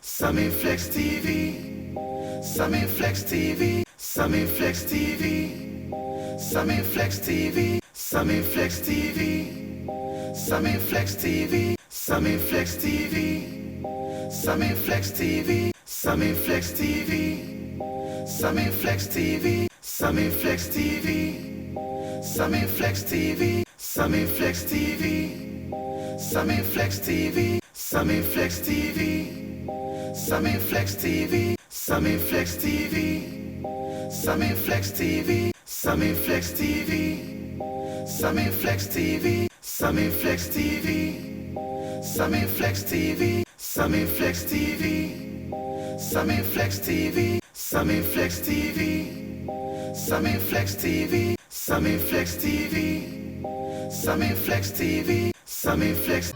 Sammy Flex TV, Sammy Flex TV, Sammy Flex TV, Sammy Flex TV, Sammy Flex TV, Sammy Flex TV, Sammy Flex TV, Sammy Flex TV, Sammy Flex TV, Sammy Flex TV, Sammy Flex TV, Sammy Flex TV, Sammy Flex TV, Sammy Flex TV, Sammy Flex TV. Sammy Flex TV, Sammy Flex TV, Sammy Flex TV, Sammy Flex TV, Sammy Flex TV, Sammy Flex TV, Sammy Flex TV, Sammy Flex TV, Sammy Flex TV, Sammy Flex TV, Sammy Flex TV, Sammy Flex TV, Sammy Flex TV, Sammy Flex.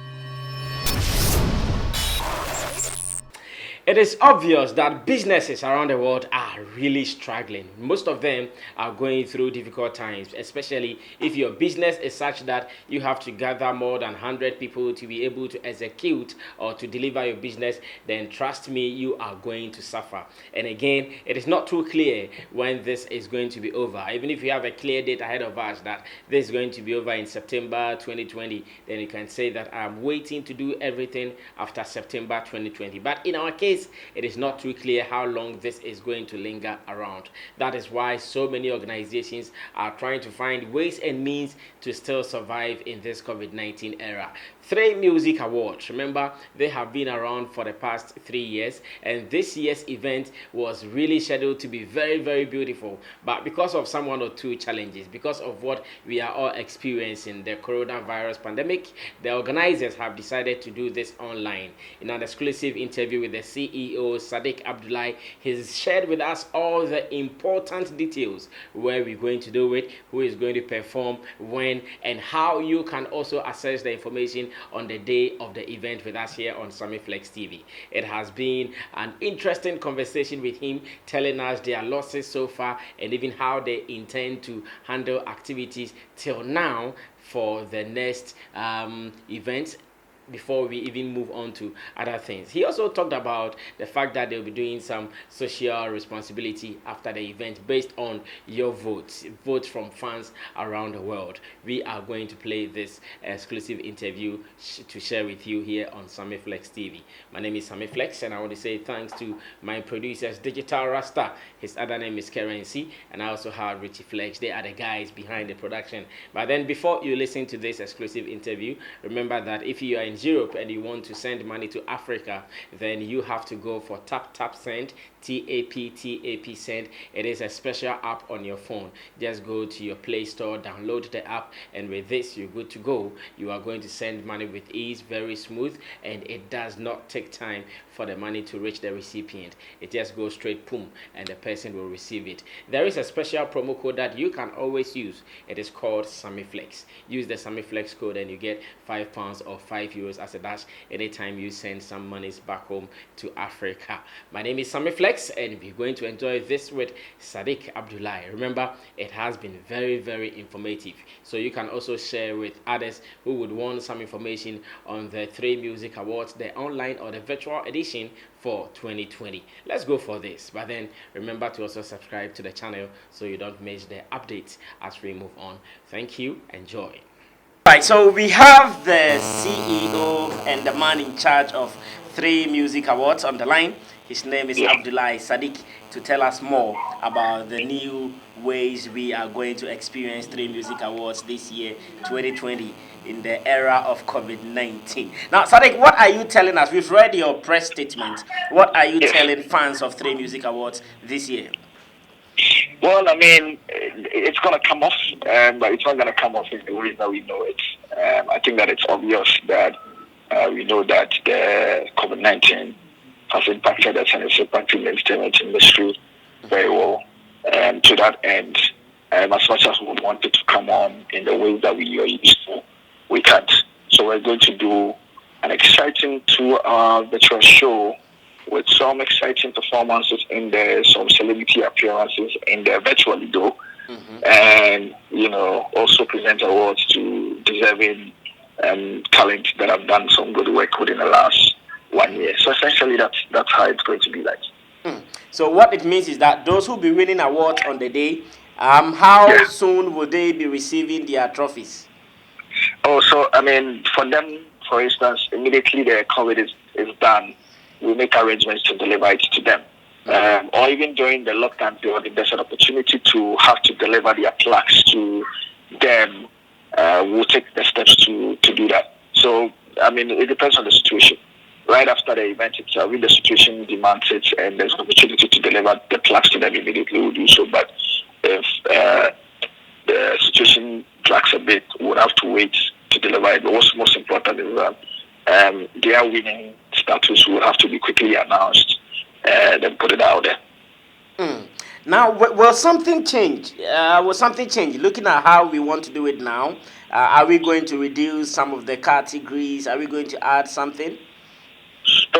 It is obvious that businesses around the world are really struggling. Most of them are going through difficult times, especially if your business is such that you have to gather more than 100 people to be able to execute or to deliver your business. Then trust me, you are going to suffer. And again, it is not too clear when this is going to be over. Even if you have a clear date ahead of us that this is going to be over in September 2020, then you can say that I'm waiting to do everything after September 2020. But in our case, it is not too clear how long this is going to linger around. That is why so many organizations are trying to find ways and means to still survive in this COVID-19 era. 3Music Awards, remember, they have been around for the past 3 years, and this year's event was really scheduled to be very, very beautiful. But because of some one or two challenges, because of what we are all experiencing, the coronavirus pandemic, the organizers have decided to do this online. In an exclusive interview with the CEO, Sadiq Abdullahi, he's shared with us all the important details, where we're going to do it, who is going to perform, when, and how you can also access the information on the day of the event with us here on Sammy Flex TV. It has been an interesting conversation with him, telling us their losses so far and even how they intend to handle activities till now for the next events, before we even move on to other things. He also talked about the fact that they'll be doing some social responsibility after the event based on your votes from fans around the world. We are going to play this exclusive interview to share with you here on Sammy Flex TV. My name is Sammy Flex, and I want to say thanks to my producers, Digital Rasta. His other name is Currency, and I also have Richie Flex. They are the guys behind the production. But then before you listen to this exclusive interview, remember that if you are in Europe and you want to send money to Africa, then you have to go for Tap Send, TAP Send. It is a special app on your phone. Just go to your Play Store, download the app, and with this you're good to go. You are going to send money with ease, very smooth, and it does not take time for the money to reach the recipient. It just goes straight, boom, and the person will receive it. There is a special promo code that you can always use. It is called SammyFlex. Use the SammyFlex code and you get £5 or €5 as a dash anytime you send some monies back home to Africa. My name is SammyFlex, and we're going to enjoy this with Sadiq Abdullahi. Remember, it has been very, very informative. So you can also share with others who would want some information on the 3Music Awards, the online or the virtual edition for 2020. Let's go for this. But then remember to also subscribe to the channel so you don't miss the updates as we move on. Thank you. Enjoy. Right, so we have the CEO and the man in charge of 3Music Awards on the line. His name is Abdullahi Sadiq, to tell us more about the new ways we are going to experience 3Music Awards this year, 2020, in the era of COVID-19. Now, Sadiq, what are you telling us? We've read your press statement. What are you telling fans of 3Music Awards this year? Well, I mean, it's going to come off, but it's not going to come off in the way that we know it. I think that it's obvious that we know that the COVID-19 has impacted us and it's impacting the entertainment industry very well. To that end, as much as we want it to come on in the way that we are used to, we can't. So we're going to do an exciting 2-hour virtual show with some exciting performances in there, some celebrity appearances in there virtually though, and also present awards to deserving talent that have done some good work within the last 1 year. So essentially, that's how it's going to be like. So what it means is that those who be winning awards on the day, how Yeah. soon will they be receiving their trophies? Oh, so I mean, for them, for instance, immediately the COVID is done, we make arrangements to deliver it to them. Or even during the lockdown period, if there's an opportunity to have to deliver their plaques to them, we'll take the steps to do that. So, I mean, it depends on the situation. Right after the event itself, if the situation demands it and there's an opportunity to deliver the plaques to them immediately, we'll do so. But if the situation drags a bit, we'll have to wait to deliver it. But what's most important is that their winning status will have to be quickly announced and then put it out there. Now, will something change? Will something change? Looking at how we want to do it now, are we going to reduce some of the categories? Are we going to add something?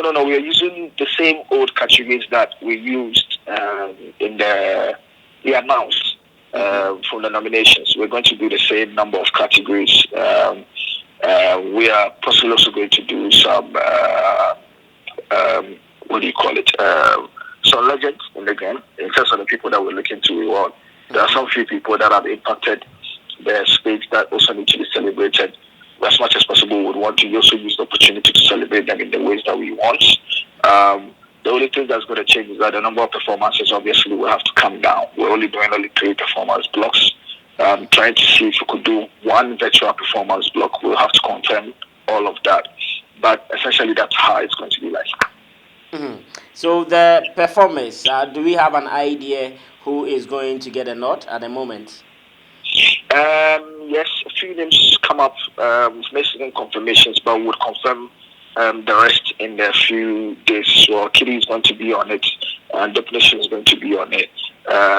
No. We are using the same old categories that we used in the announced from the nominations. We're going to do the same number of categories. We are possibly also going to do some what do you call it? Some legends in the game in terms of the people that we're looking to reward. There are some few people that have impacted the space that also need to be celebrated. As much as possible, we would want to also use the opportunity to celebrate them in the ways that we want. The only thing that's going to change is that the number of performances obviously will have to come down. We're only doing 3 performance blocks. Trying to see if we could do 1 virtual performance block. We'll have to confirm all of that. But essentially, that's how it's going to be like. So the performers, do we have an idea who is going to get a nod at the moment? Yes, a few names come up. We've made certain confirmations, but we'll confirm the rest in a few days. So Kitty is going to be on it, and Definition is going to be on it.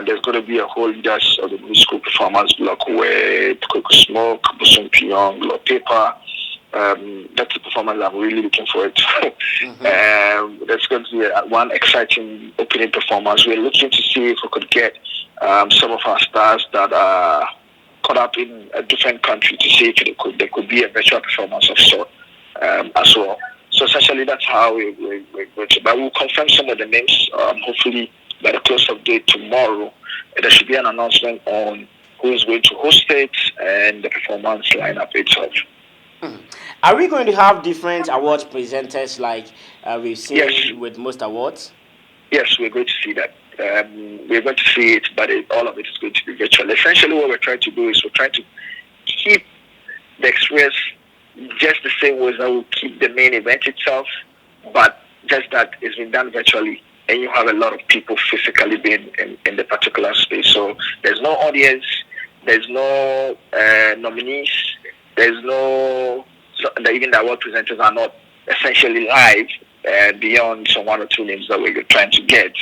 There's going to be a whole leaders of the musical performance block with Coco Smoke, Busum Pyong, Lord Paper. That's a performance I'm really looking forward to. There's going to be one exciting opening performance. We're looking to see if we could get some of our stars that are caught up in a different country to see if there could be a virtual performance of sort as well. So essentially, that's how we're going to. But we'll confirm some of the names. Hopefully, by the close of day tomorrow, there should be an announcement on who is going to host it and the performance lineup itself. Are we going to have different awards presenters like we've seen with most awards? Yes, we're going to see that. We're going to see it, but all of it is going to be virtual. Essentially, what we're trying to do is we're trying to keep the experience just the same way that we'll keep the main event itself, but just that it's been done virtually, and you have a lot of people physically being in the particular space. So there's no audience, there's no nominees, there's no... even the award presenters are not essentially live beyond some 1 or 2 names that we're trying to get,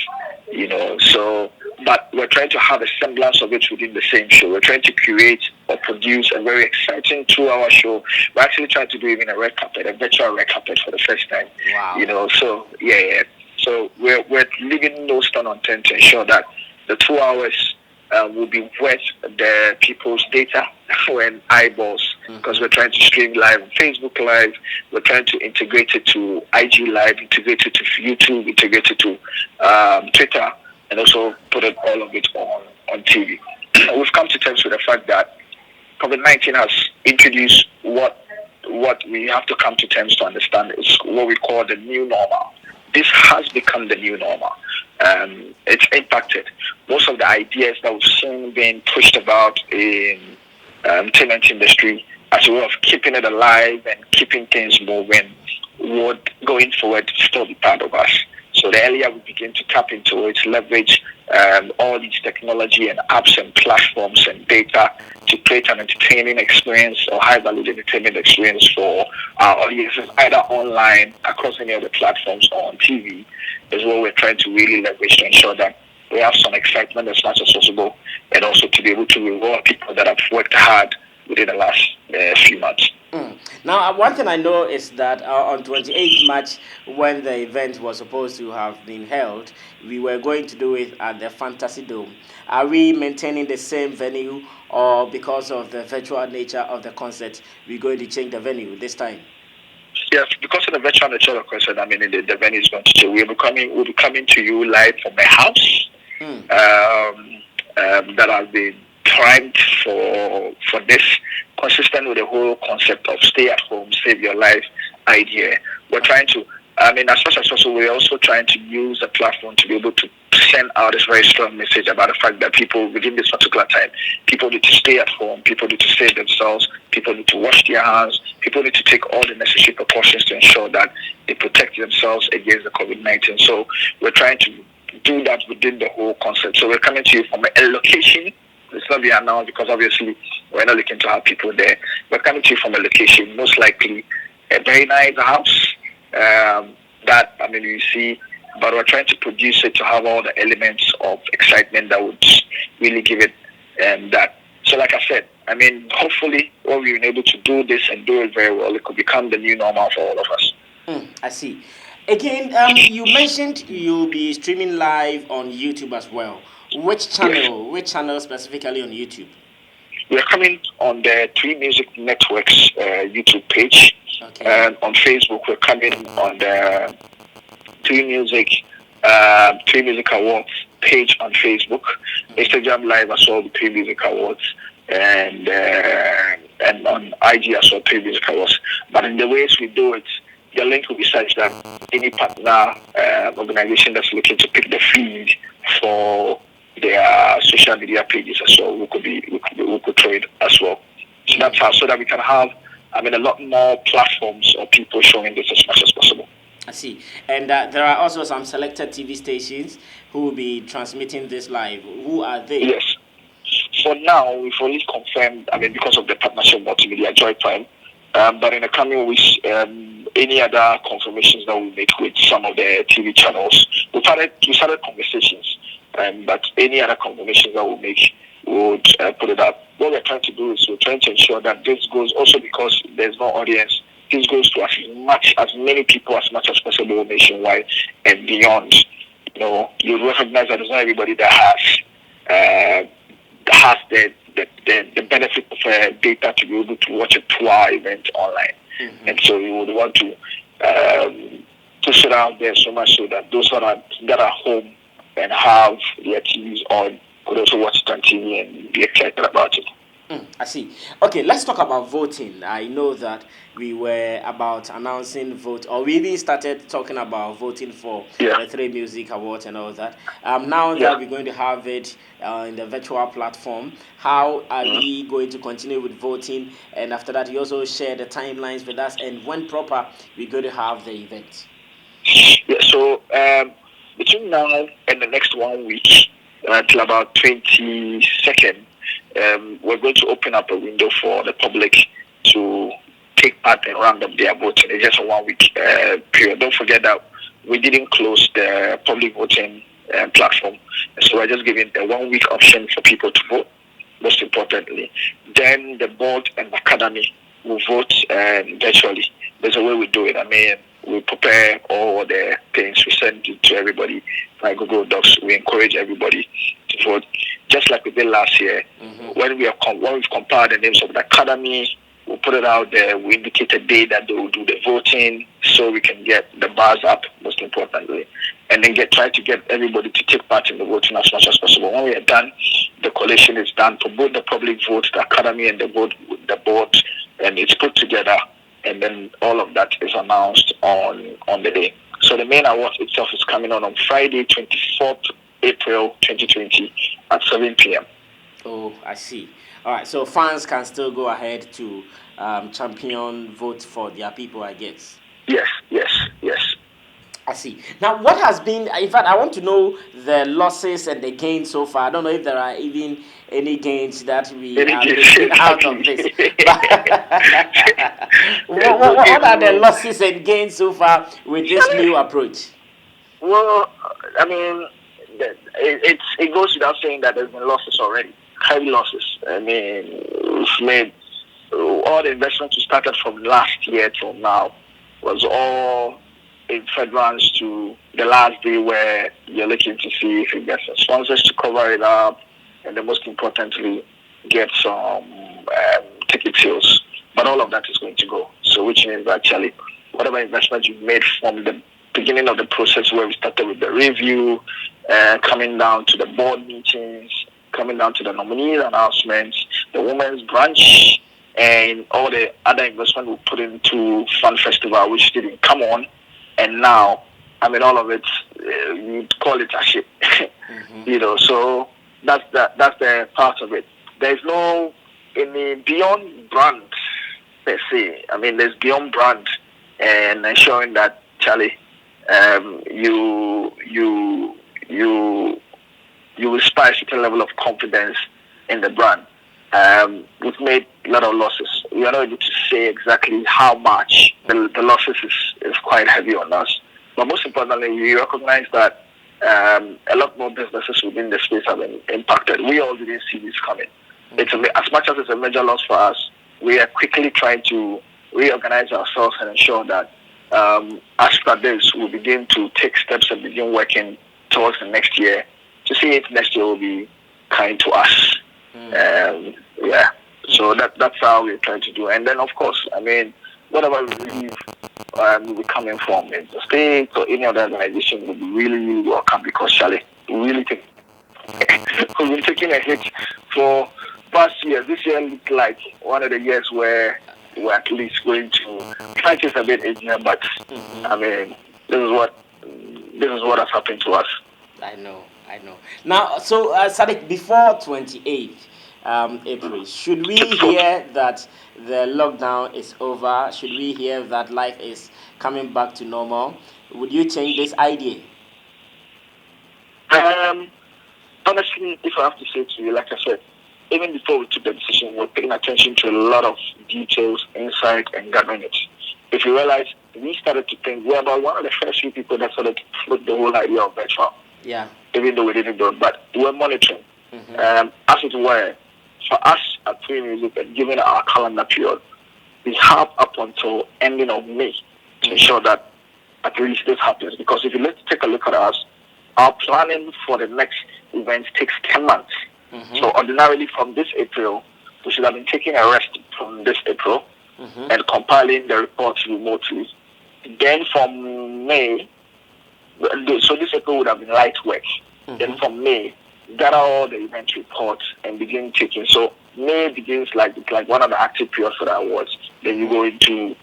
so, but we're trying to have a semblance of it within the same show. We're trying to create or produce a very exciting 2-hour show. We're actually trying to do even a red carpet, a virtual red carpet for the first time. Wow. So so we're leaving no stone unturned to ensure that the 2 hours will be worth the people's data and eyeballs, because we're trying to stream live on Facebook Live, we're trying to integrate it to IG Live, integrate it to YouTube, integrate it to Twitter, and also put all of it on TV. We've come to terms with the fact that COVID-19 has introduced what we have to come to terms to understand is what we call the new normal. This has become the new normal. It's impacted most of the ideas that we've seen being pushed about in entertainment industry as a way of keeping it alive and keeping things moving would, going forward, still be part of us. So the earlier we begin to tap into it, leverage all these technology and apps and platforms and data to create an entertaining experience or high-value entertainment experience for our audiences, either online, across any other platforms, or on TV, is what we're trying to really leverage to ensure that we have some excitement as much as possible, and also to be able to reward people that have worked hard within the last few months. Now, one thing I know is that on 28th March, when the event was supposed to have been held, we were going to do it at the Fantasy Dome. Are we maintaining the same venue, or because of the virtual nature of the concert, we're going to change the venue this time? Yes, because of the virtual nature of concert, I mean, the venue is going to change. We'll be coming to you live from my house. That has been primed for this, consistent with the whole concept of stay at home, save your life idea. We're trying to, I mean, as much as possible, we're also trying to use the platform to be able to send out this very strong message about the fact that people within this particular time, people need to stay at home, people need to save themselves, people need to wash their hands, people need to take all the necessary precautions to ensure that they protect themselves against the COVID-19. So we're trying to do that within the whole concept. So we're coming to you from a location. It's not being announced because obviously we're not looking to have people there. We're coming to you from a location, most likely a very nice house that, I mean, you see, but we're trying to produce it to have all the elements of excitement that would really give it that. So like I said, I mean, hopefully when we've been able to do this and do it very well, it could become the new normal for all of us. I see. Again, you mentioned you'll be streaming live on YouTube as well. Which channel? Yes. Which channel specifically on YouTube? We are coming on the 3Music Network's YouTube page. Okay. And on Facebook, we're coming on the 3Music Awards page on Facebook. Instagram Live as well, the 3Music Awards. And on IG as well, 3Music Awards. But in the ways we do it, the link will be such that any partner organization that's looking to pick the feed for their social media pages as well, we could trade as well. So that's how, so that we can have, I mean, a lot more platforms or people showing this as much as possible. I see. And there are also some selected TV stations who will be transmitting this live. Who are they? Yes. For now, we've only confirmed, I mean, because of the partnership multimedia Joy Prime, but in the coming weeks, any other confirmations that we make with some of the TV channels, we started conversations, but any other confirmations that we make, we would put it up. What we're trying to do is we're trying to ensure that this goes, also because there's no audience, this goes to as many people as much as possible nationwide and beyond. You know, you recognize that it's not everybody that has the benefit of data to be able to watch a tour event online. And so we would want to push it out there so much so that those that are home and have their TVs on could also watch it on TV and be excited about it. I see. Okay, let's talk about voting. I know that we were about announcing vote, or we even started talking about voting for the 3Music Awards and all that. Now that we're going to have it in the virtual platform, how are we going to continue with voting? And after that, you also share the timelines with us and when proper we're going to have the event. Yeah, so between now and the next 1 week, until about 22nd, we're going to open up a window for the public to take part and round up their voting. It's just a 1 week period. Don't forget that we didn't close the public voting platform. So we're just giving a 1 week option for people to vote, most importantly. Then the board and academy will vote virtually. There's a way we do it. I mean, we prepare all the things, we send it to everybody by Google Docs. We encourage everybody to vote, just like we did last year. When we've compiled the names of the academy, we'll put it out there. We indicate a day that they will do the voting so we can get the bars up, most importantly, and then try to get everybody to take part in the voting as much as possible. When we are done, the collation is done for both the public vote, the academy, and the board, and it's put together, and then all of that is announced on the day. So the main award itself is coming on Friday, 24th April 2020 at 7 p.m. Oh, I see. All right, so fans can still go ahead to champion vote for their people, I guess. Yes. I see. Now, what has been, in fact, I want to know the losses and the gains so far. I don't know if there are even any gains that we are making out of this. What are the losses and gains so far with this new approach? Well, I mean, it goes without saying that there's been losses already, heavy losses. I mean, we've made all the investments we started from last year till now was all in furtherance to the last day where you're looking to see if you get some sponsors to cover it up, and then most importantly, get some ticket sales. But all of that is going to go. So which means actually whatever investment you've made from the beginning of the process where we started with the review, coming down to the board meetings, coming down to the nominee announcements, the women's branch, and all the other investment we put into Fun Festival, which didn't come on. And now, I mean, all of it, you'd call it a shit. So that's the part of it. There's no any beyond brand per se. I mean, there's beyond brand and ensuring that, Charlie, you inspire a certain level of confidence in the brand. We've made a lot of losses. We are not able to say exactly how much. The losses is quite heavy on us. But most importantly, we recognize that a lot more businesses within the space have been impacted. We all didn't see this coming. It's as much as it's a major loss for us, we are quickly trying to reorganize ourselves and ensure that after this, we'll begin to take steps and begin working towards the next year to see if next year will be kind to us. So that's how we're trying to do. And then, of course, I mean, whatever we receive will be coming from the state or any other organization will be really, really welcome because, Charlie, we've been taking a hit for past years. This year looked like one of the years where we're at least going to try to a bit easier, but I mean, this is what has happened to us. I know. Now, so Sadiq, before 28th April, should we hear that the lockdown is over? Should we hear that life is coming back to normal? Would you change this idea? Honestly, if I have to say to you, like I said, even before we took the decision, we're paying attention to a lot of details, insight, and gathering it. If you realize, we started to think we're about one of the first few people that started to float the whole idea of virtual. Yeah. Even though we didn't do it, but we're monitoring. As it were, for us at 3Music, and given our calendar period, we have up until ending of May to ensure that at least this happens. Because if you let's take a look at us, our planning for the next event takes 10 months. So ordinarily from this April, we should have been taking a rest from this April and compiling the reports remotely. Then from May, so this April would have been light work. Then from May, gather all the event reports and begin taking. So May begins like one of the active periods for the awards. Then you go into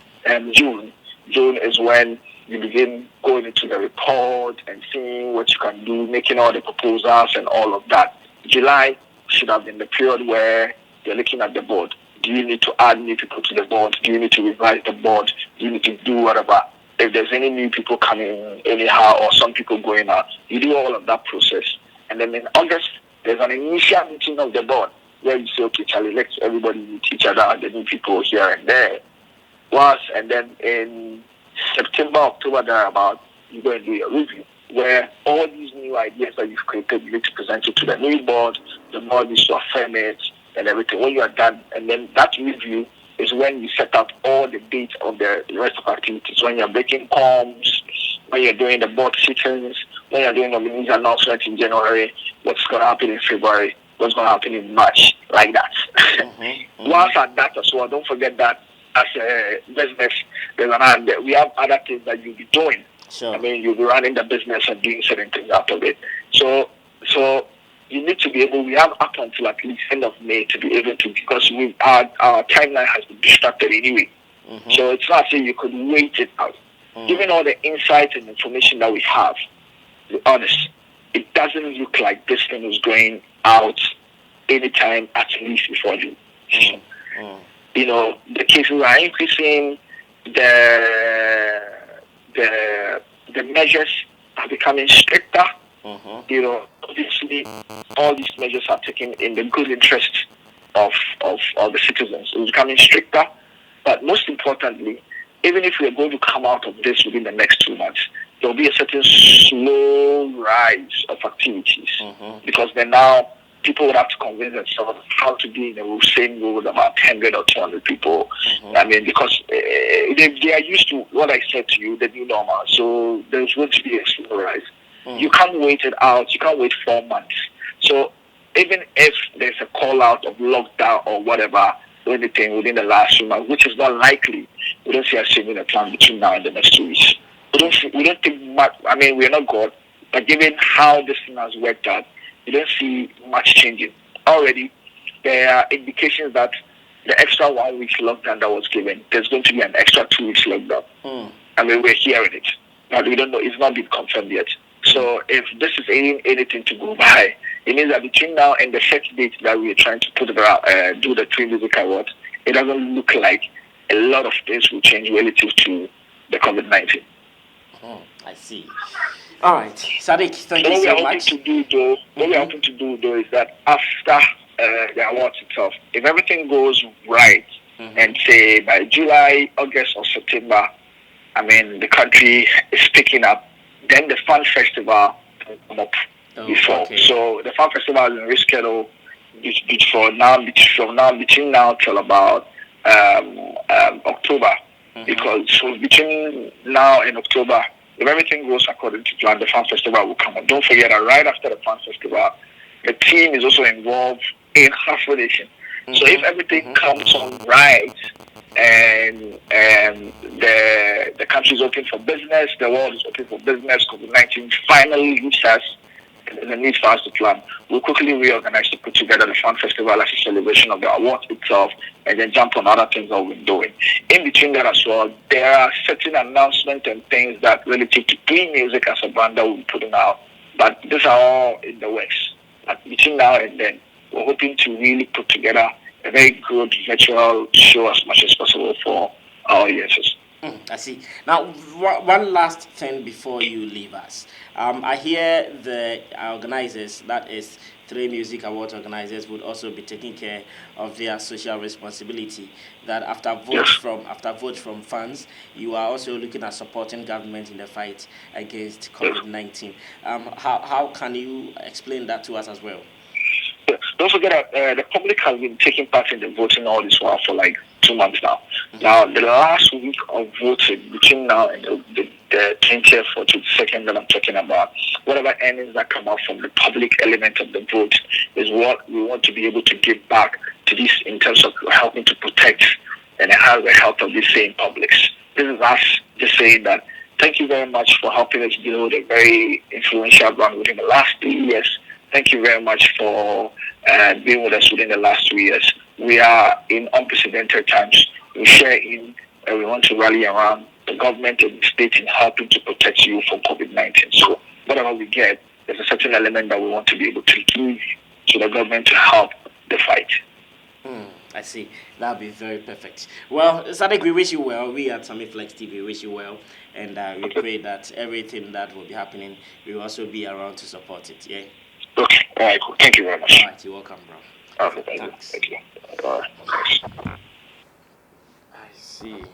June. June is when you begin going into the report and seeing what you can do, making all the proposals and all of that. July should have been the period where you're looking at the board. Do you need to add new people to the board? Do you need to revise the board? Do you need to do whatever? If there's any new people coming anyhow or some people going out, you do all of that process. And then in August, there's an initial meeting of the board where you say, okay, Charlie, let's everybody meet each other and the new people here and there. And then in September, October, thereabout, you go and do your review, where all these new ideas that you've created, you need to present it to the new board, the board needs to affirm it and everything. When you are done, and then that review is when you set up all the dates of the rest of activities, when you're breaking comms, when you're doing the board sittings, when you're doing the news announcement in January, what's going to happen in February, what's going to happen in March, like that. Once at that as well, don't forget that as a business, we have other things that you'll be doing. Sure. I mean, you'll be running the business and doing certain things out of it. So you need to be able, we have up until at least end of May to be able to, because our timeline has been distracted anyway. So it's not saying you could wait it out. Given all the insights and information that we have, to be honest, it doesn't look like this thing is going out anytime at least before June. You know, the cases are increasing, the measures are becoming stricter. You know, obviously, all these measures are taken in the good interest of the citizens. It's becoming stricter, but most importantly, even if we are going to come out of this within the next 2 months, there will be a certain slow rise of activities because then now people would have to convince themselves how to be in the same room with about 100 or 200 people. I mean, because they are used to what I said to you, the new normal. So there's going to be a slow rise. You can't wait it out. You can't wait 4 months. So even if there's a call out of lockdown or whatever, anything within the last 2 months, which is not likely, we don't see us changing the plan between now and the next 2 weeks. We don't think much. I mean, we're not God, but given how this thing has worked out, we don't see much changing. Already, there are indications that the extra 1 week lockdown that was given, there's going to be an extra 2 weeks lockdown. I mean, we're hearing it, but we don't know. It's not been confirmed yet. So if this is anything to go by, it means that between now and the set date that we are trying to put around, do the 3Music Award, it doesn't look like a lot of things will change relative to the COVID-19. I see. All right, Sadiq, thank you so much. What we are hoping to do though is that after the awards itself, if everything goes right, and say by July, August, or September, I mean the country is picking up, then the Fan Festival will come up before. Okay. So the Fan Festival is rescheduled between now till about October, because so between now and October, if everything goes according to plan, the Fan Festival will come on. Don't forget that right after the Fan Festival, the team is also involved in half nation. So if everything comes on right, and the country is open for business, the world is open for business, COVID-19 finally leaves us, and there's a need for us to plan, we'll quickly reorganize to put together the Fan Festival as a celebration of the award itself, and then jump on other things that we're doing. In between that as well, there are certain announcements and things that relative to 3Music as a brand that we'll be putting out, but these are all in the works. But between now and then, we're hoping to really put together a very good virtual show as much as possible for our audiences. I see. Now, one last thing before you leave us. I hear the organizers, that is 3Music Award organizers, would also be taking care of their social responsibility. That after votes from fans, you are also looking at supporting government in the fight against COVID-19. How can you explain that to us as well? Don't forget that the public has been taking part in the voting all this while for like 2 months now. Now, the last week of voting between now and the 20th or 22nd that I'm talking about, whatever earnings that come out from the public element of the vote is what we want to be able to give back to this in terms of helping to protect and enhance the health of these same publics. This is us just saying that thank you very much for helping us build a very influential brand within the last 3 years. Thank you very much for being with us within the last 2 years. We are in unprecedented times. We share in, and we want to rally around the government and the state in helping to protect you from COVID-19. So whatever we get, there's a certain element that we want to be able to give to the government to help the fight. I see. That'll be very perfect. Well, Sadiq, we wish you well. We at Sammy Flex TV wish you well. And we pray that everything that will be happening, we will also be around to support it. Yeah? Okay. All right. Cool. Thank you very much. All right. You're welcome, bro. Okay. Thanks. Thank you. All right. I see.